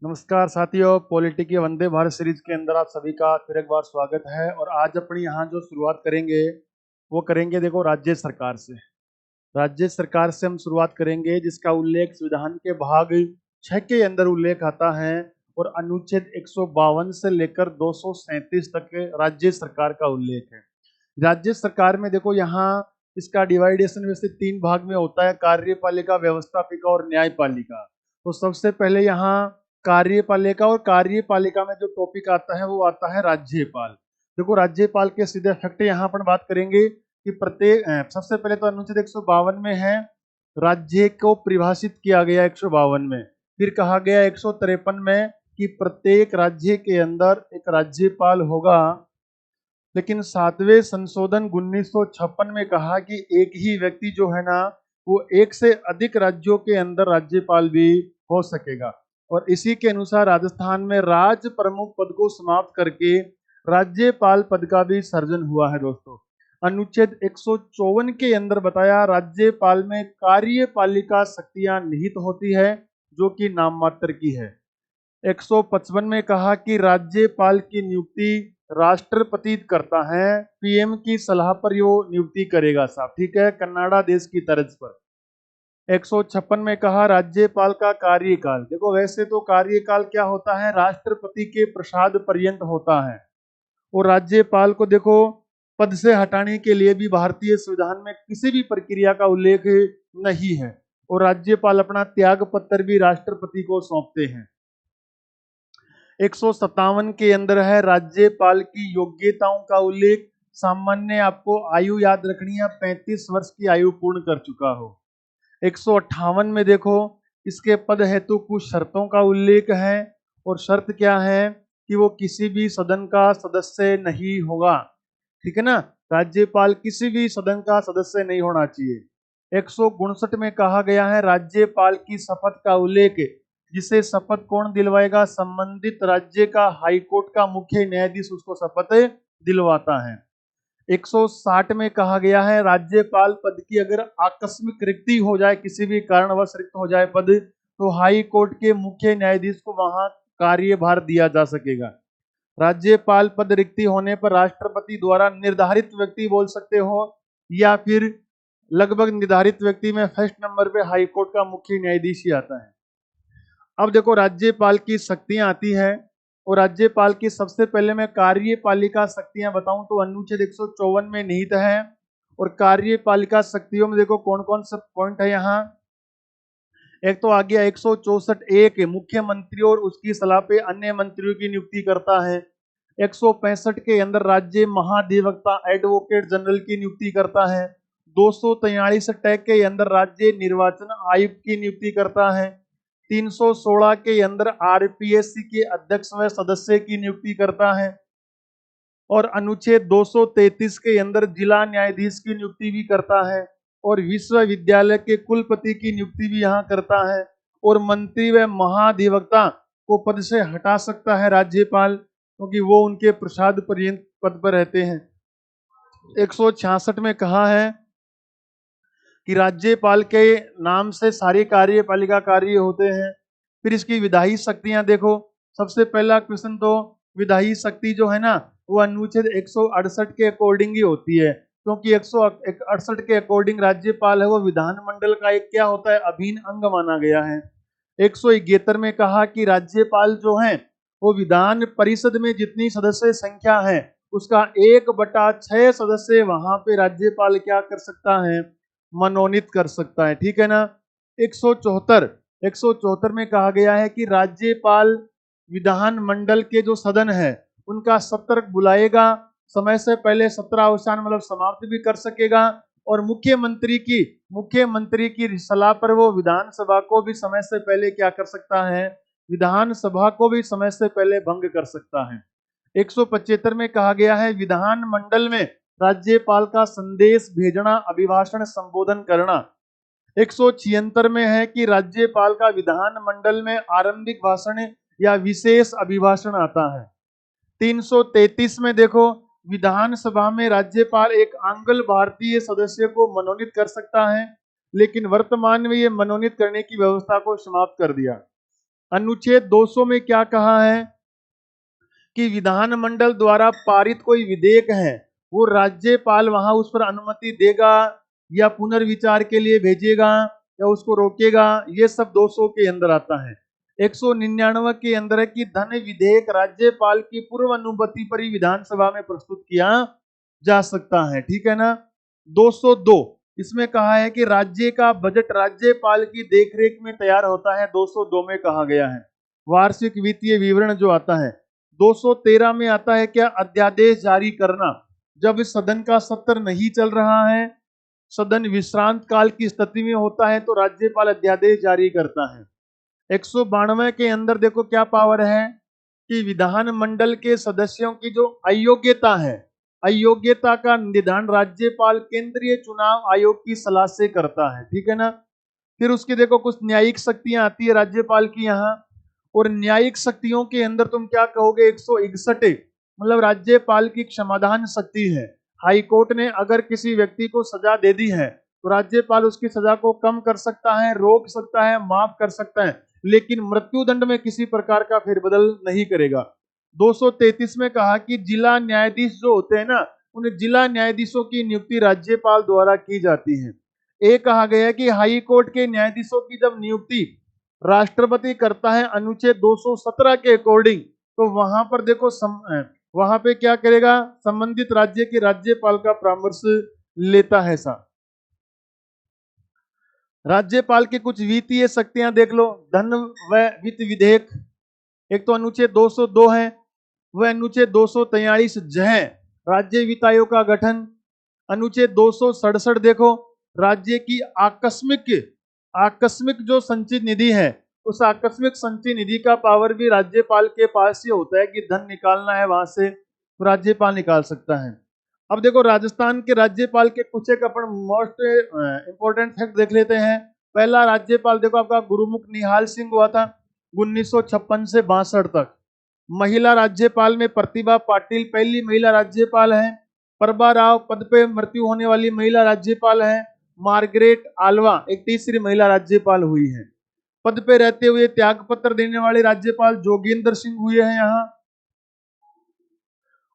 नमस्कार साथियों, पॉलिटी के वंदे भारत सीरीज के अंदर आप सभी का फिर एक बार स्वागत है। और आज अपनी यहाँ जो शुरुआत करेंगे वो करेंगे देखो राज्य सरकार से। राज्य सरकार से हम शुरुआत करेंगे जिसका उल्लेख संविधान के भाग 6 के अंदर उल्लेख आता है और अनुच्छेद 152 से लेकर 237 तक के राज्य सरकार का उल्लेख है। राज्य सरकार में देखो यहाँ इसका डिवाइडेशन वैसे 3 भाग में होता है, कार्यपालिका, व्यवस्थापिका और न्यायपालिका। तो सबसे पहले यहाँ कार्यपालिका, और कार्यपालिका में जो टॉपिक आता है वो आता है राज्यपाल। देखो राज्यपाल के सीधे इफेक्ट यहाँ पर बात करेंगे कि प्रत्येक सबसे पहले तो अनुच्छेद 152 में है राज्य को परिभाषित किया गया 152 में। फिर कहा गया 153 में कि प्रत्येक राज्य के अंदर एक राज्यपाल होगा। लेकिन 7वें संशोधन 1956 में कहा कि एक ही व्यक्ति जो है ना वो एक से अधिक राज्यों के अंदर राज्यपाल भी हो सकेगा। और इसी के अनुसार राजस्थान में राज प्रमुख पद को समाप्त करके राज्यपाल पद का भी सर्जन हुआ है। दोस्तों अनुच्छेद 154 के अंदर बताया राज्यपाल में कार्यपालिका शक्तियां निहित होती है जो कि नाम मात्र की है। 155 में कहा कि राज्यपाल की नियुक्ति राष्ट्रपति करता है, पीएम की सलाह पर वो नियुक्ति करेगा साहब, ठीक है, कनाडा देश की तर्ज पर। 156 में कहा राज्यपाल का कार्यकाल, देखो वैसे तो कार्यकाल क्या होता है, राष्ट्रपति के प्रसाद पर्यंत होता है। और राज्यपाल को देखो पद से हटाने के लिए भी भारतीय संविधान में किसी भी प्रक्रिया का उल्लेख नहीं है। और राज्यपाल अपना त्याग पत्र भी राष्ट्रपति को सौंपते हैं। 157 के अंदर है राज्यपाल की योग्यताओं का उल्लेख। सामान्य आपको आयु याद रखनी है, 35 वर्ष की आयु पूर्ण कर चुका हो। 158 में देखो इसके पद हेतु कुछ शर्तों का उल्लेख है। और शर्त क्या है कि वो किसी भी सदन का सदस्य नहीं होगा, ठीक है ना, राज्यपाल किसी भी सदन का सदस्य नहीं होना चाहिए। 159 में कहा गया है राज्यपाल की शपथ का उल्लेख, जिसे शपथ कौन दिलवाएगा, संबंधित राज्य का हाईकोर्ट का मुख्य न्यायाधीश उसको शपथ दिलवाता है। 160 में कहा गया है राज्यपाल पद की अगर आकस्मिक रिक्ति हो जाए, किसी भी कारणवश रिक्त हो जाए पद, तो हाई कोर्ट के मुख्य न्यायाधीश को वहां कार्यभार दिया जा सकेगा। राज्यपाल पद रिक्ति होने पर राष्ट्रपति द्वारा निर्धारित व्यक्ति बोल सकते हो, या फिर लगभग निर्धारित व्यक्ति में फर्स्ट नंबर पे हाई कोर्ट का मुख्य न्यायाधीश ही आता है। अब देखो राज्यपाल की शक्तियां आती है, और राज्यपाल की सबसे पहले मैं कार्यपालिका शक्तियां बताऊं तो अनुच्छेद 154 में निहित है। और कार्यपालिका शक्तियों में देखो कौन कौन से पॉइंट है यहाँ। एक तो आ गया 164(1), मुख्यमंत्री और उसकी सलाह पे अन्य मंत्रियों की नियुक्ति करता है। 165 के अंदर राज्य महाधिवक्ता एडवोकेट जनरल की नियुक्ति करता है। 243 टैग के अंदर राज्य निर्वाचन आयुक्त की नियुक्ति करता है। 316 के अंदर आरपीएससी के अध्यक्ष व सदस्य की नियुक्ति करता है। और अनुच्छेद 233 के अंदर जिला न्यायाधीश की नियुक्ति भी करता है। और विश्वविद्यालय के कुलपति की नियुक्ति भी यहाँ करता है। और मंत्री व महाधिवक्ता को पद से हटा सकता है राज्यपाल, क्योंकि वो उनके प्रसाद पर्यंत पद पर रहते हैं। 166 में कहा है कि राज्यपाल के नाम से सारी कार्यपालिका कार्य होते हैं। फिर इसकी विधायी शक्तियां देखो, सबसे पहला क्वेश्चन तो विधायी शक्ति जो है ना वो अनुच्छेद 168 के अकॉर्डिंग ही होती है, क्योंकि 168 के अकॉर्डिंग राज्यपाल है वो विधानमंडल का एक क्या होता है, अभिन्न अंग माना गया है। 171 में कहा कि राज्यपाल जो है वो विधान परिषद में जितनी सदस्य संख्या है उसका 1/6 सदस्य वहां पे राज्यपाल क्या कर सकता है, मनोनीत कर सकता है, ठीक है ना। 174 में कहा गया है कि राज्यपाल विधान मंडल के जो सदन है उनका सत्र बुलाएगा, समय से पहले सत्र अवसान मतलब समाप्त भी कर सकेगा। और मुख्यमंत्री की सलाह पर वो विधानसभा को भी समय से पहले क्या कर सकता है, विधानसभा को भी समय से पहले भंग कर सकता है। 175 में कहा गया है विधान मंडल में राज्यपाल का संदेश भेजना, अभिभाषण संबोधन करना। 176 में है कि राज्यपाल का विधान मंडल में आरंभिक भाषण या विशेष अभिभाषण आता है। 333 में देखो विधानसभा में राज्यपाल एक आंग्ल भारतीय सदस्य को मनोनीत कर सकता है, लेकिन वर्तमान में ये मनोनीत करने की व्यवस्था को समाप्त कर दिया। अनुच्छेद 200 में क्या कहा है कि विधानमंडल द्वारा पारित कोई विधेयक है वो राज्यपाल वहां उस पर अनुमति देगा या पुनर्विचार के लिए भेजेगा या उसको रोकेगा, ये सब 200 के अंदर आता है। 199 के अंदर है कि धन विधेयक राज्यपाल की पूर्व अनुमति पर ही विधानसभा में प्रस्तुत किया जा सकता है, ठीक है ना। 202 इसमें कहा है कि राज्य का बजट राज्यपाल की देखरेख में तैयार होता है, 202 में कहा गया है। वार्षिक वित्तीय विवरण जो आता है 213 में आता है क्या, अध्यादेश जारी करना। जब इस सदन का सत्र नहीं चल रहा है, सदन विश्रांत काल की स्थिति में होता है, तो राज्यपाल अध्यादेश जारी करता है। 192 के अंदर देखो क्या पावर है कि विधानमंडल के सदस्यों की जो अयोग्यता है, अयोग्यता का निर्धारण राज्यपाल केंद्रीय चुनाव आयोग की सलाह से करता है, ठीक है ना। फिर उसकी देखो कुछ न्यायिक शक्तियां आती है राज्यपाल की यहाँ, और न्यायिक शक्तियों के अंदर तुम क्या कहोगे, 161 मतलब राज्यपाल की क्षमादान शक्ति है। हाई कोर्ट ने अगर किसी व्यक्ति को सजा दे दी है तो राज्यपाल उसकी सजा को कम कर सकता है, रोक सकता है, माफ कर सकता है, लेकिन मृत्युदंड में किसी प्रकार का फेरबदल नहीं करेगा। 233 में कहा कि जिला न्यायाधीश जो होते हैं ना, उन जिला न्यायाधीशों की नियुक्ति राज्यपाल द्वारा की जाती है। एक कहा गया है कि हाई कोर्ट के न्यायाधीशों की जब नियुक्ति राष्ट्रपति करता है अनुच्छेद 217 के अकॉर्डिंग, तो वहां पर देखो वहां पे क्या करेगा, संबंधित राज्य के राज्यपाल का परामर्श लेता है सा। राज्यपाल की कुछ वित्तीय शक्तियां देख लो, धन व वित्त विधेयक, एक तो अनुच्छेद 202 है, वह अनुच्छेद 243 जय राज्य वित्त आयोग का गठन। अनुच्छेद 267 देखो, राज्य की आकस्मिक जो संचित निधि है, उस आकस्मिक संचित निधि का पावर भी राज्यपाल के पास ही होता है कि धन निकालना है वहां से तो राज्यपाल निकाल सकता है। अब देखो राजस्थान के राज्यपाल के कुछ एक अपन मोस्ट इंपोर्टेंट फैक्ट देख लेते हैं। पहला राज्यपाल देखो आपका गुरुमुख निहाल सिंह हुआ था 1956 से 62 तक। महिला राज्यपाल में प्रतिभा पाटिल पहली महिला राज्यपाल है। प्रभा राव पद पे मृत्यु होने वाली महिला राज्यपाल है। मार्गरेट आल्वा एक तीसरी महिला राज्यपाल हुई है। पद पे रहते हुए त्याग पत्र देने वाले राज्यपाल जोगेंद्र सिंह हुए हैं यहाँ।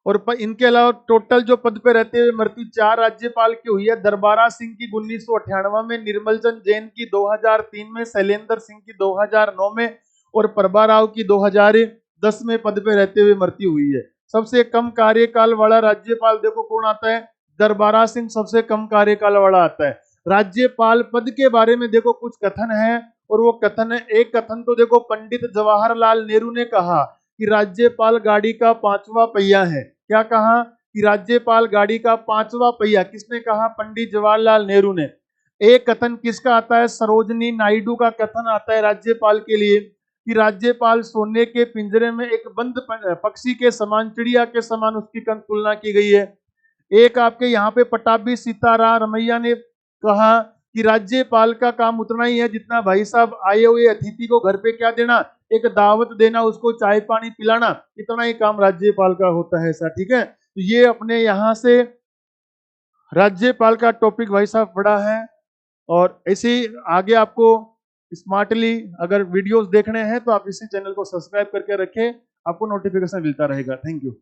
और इनके अलावा टोटल जो पद पे रहते हुए मृत्यु 4 राज्यपाल की हुई है। दरबारा सिंह की 1998 में, निर्मलचंद जैन की 2003 में, शैलेंद्र सिंह की 2009 में और प्रभा राव की 2010 में पद पे रहते हुए मृत्यु हुई है। सबसे कम कार्यकाल वाला राज्यपाल देखो कौन आता है, दरबारा सिंह सबसे कम कार्यकाल वाला आता है। राज्यपाल पद के बारे में देखो कुछ कथन है, और वो कथन है, एक कथन तो देखो पंडित जवाहरलाल नेहरू ने कहा कि राज्यपाल गाड़ी का 5वां पहिया है। क्या कहा कि राज्यपाल गाड़ी का 5वां पहिया, किसने कहा, पंडित जवाहरलाल नेहरू ने। एक कथन किसका आता है, सरोजनी नायडू का कथन आता है राज्यपाल के लिए कि राज्यपाल सोने के पिंजरे में एक बंद पक्षी के समान, चिड़िया के समान उसकी तुलना की गई है। एक आपके यहाँ पे पटाभी सीतारामैया ने कहा कि राज्यपाल का काम उतना ही है जितना भाई साहब आए हुए अतिथि को घर पे क्या देना, एक दावत देना, उसको चाय पानी पिलाना, इतना ही काम राज्यपाल का होता है सर, ठीक है। तो ये अपने यहाँ से राज्यपाल का टॉपिक भाई साहब पढ़ा है। और ऐसे ही आगे आपको स्मार्टली अगर वीडियोस देखने हैं तो आप इसी चैनल को सब्सक्राइब करके रखें, आपको नोटिफिकेशन मिलता रहेगा। Thank you.